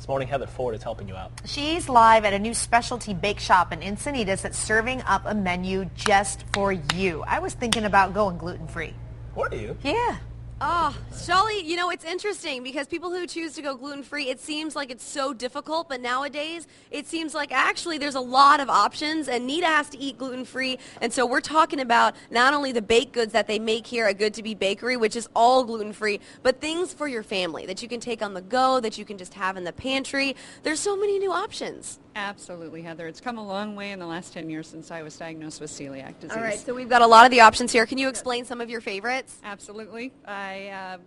This morning, Heather Ford is helping you out. She's live at a new specialty bake shop in Encinitas that's serving up a menu just for you. I was thinking about going gluten-free. Were you? Yeah. Oh, Shelley, you know, it's interesting because people who choose to go gluten-free, it seems like it's so difficult, but nowadays it seems like actually there's a lot of options, and Nita has to eat gluten-free, and so we're talking about not only the baked goods that they make here at Good to Be Bakery, which is all gluten-free, but things for your family that you can take on the go, that you can just have in the pantry. There's so many new options. Absolutely, Heather. It's come a long way in the last 10 years since I was diagnosed with celiac disease. All right, so we've got a lot of the options here. Can you explain some of your favorites? Absolutely. I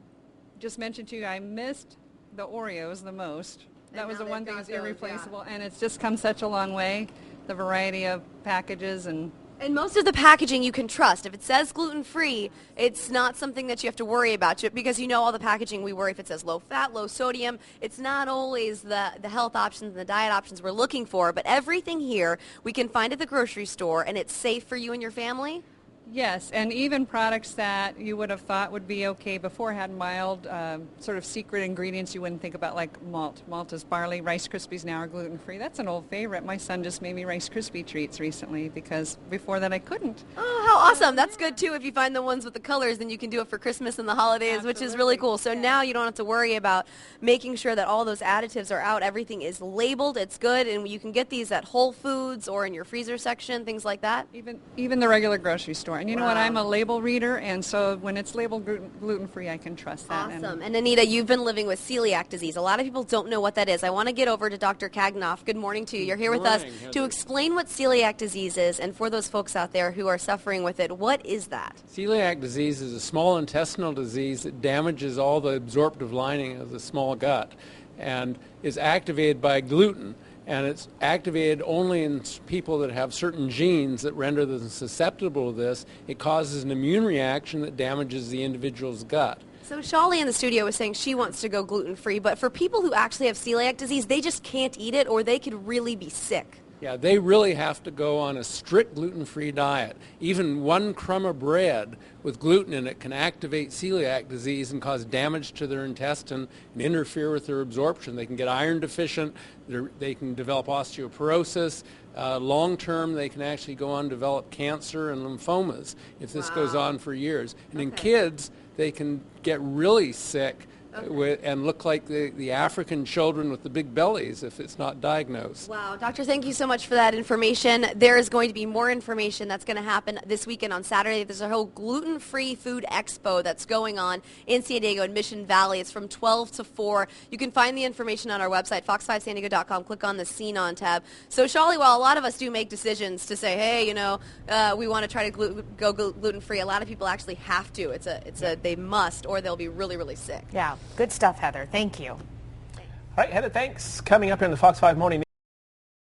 just mentioned to you I missed the Oreos the most. That was the one thing that's irreplaceable, and it's just come such a long way. The variety of packages and most of the packaging you can trust. If it says gluten-free, it's not something that you have to worry about because you know all the packaging we worry if it says low fat, low sodium. It's not always the health options and the diet options we're looking for, but everything here we can find at the grocery store, and it's safe for you and your family. yes, and even products that you would have thought would be okay before had mild sort of secret ingredients you wouldn't think about, like malt. Malt is barley. Rice Krispies now are gluten-free. That's an old favorite. My son just made me Rice Krispie treats recently because before that I couldn't. Oh, how awesome. That's good, too. If you find the ones with the colors, then you can do it for Christmas and the holidays, Absolutely. which is really cool. So now you don't have to worry about making sure that all those additives are out. Everything is labeled. It's good, and you can get these at Whole Foods or in your freezer section, things like that. Even the regular grocery store. And you know what? Wow. I'm a label reader, and so when it's labeled gluten-free, I can trust that. Awesome. And Anita, you've been living with celiac disease. A lot of people don't know what that is. I want to get over to Dr. Kagnoff. Good morning to you. You're here with us to explain what celiac disease is, and for those folks out there who are suffering with it, what is that? Celiac disease is a small intestinal disease that damages all the absorptive lining of the small gut and is activated by gluten. And it's activated only in people that have certain genes that render them susceptible to this. It causes an immune reaction that damages the individual's gut. So Shawley in the studio was saying she wants to go gluten-free, but for people who actually have celiac disease, they just can't eat it or they could really be sick. Yeah, they really have to go on a strict gluten-free diet. Even one crumb of bread with gluten in it can activate celiac disease and cause damage to their intestine and interfere with their absorption. They can get iron deficient, they can develop osteoporosis. Long-term, they can actually go on to develop cancer and lymphomas if this goes on for years. And in kids, they can get really sick and look like the African children with the big bellies if it's not diagnosed. Wow. Doctor, thank you so much for that information. There is going to be more information that's going to happen this weekend on Saturday. There's a whole gluten-free food expo that's going on in San Diego and Mission Valley. It's from 12 to 4. You can find the information on our website, fox5sandiego.com. Click on the Scene On tab. So, Shawley, while a lot of us do make decisions to say, hey, you know, we want to try to go gluten-free, a lot of people actually have to. They must, or they'll be really, really sick. Yeah. Good stuff, Heather. Thank you. All right, Heather, thanks. Coming up here in the Fox 5 Morning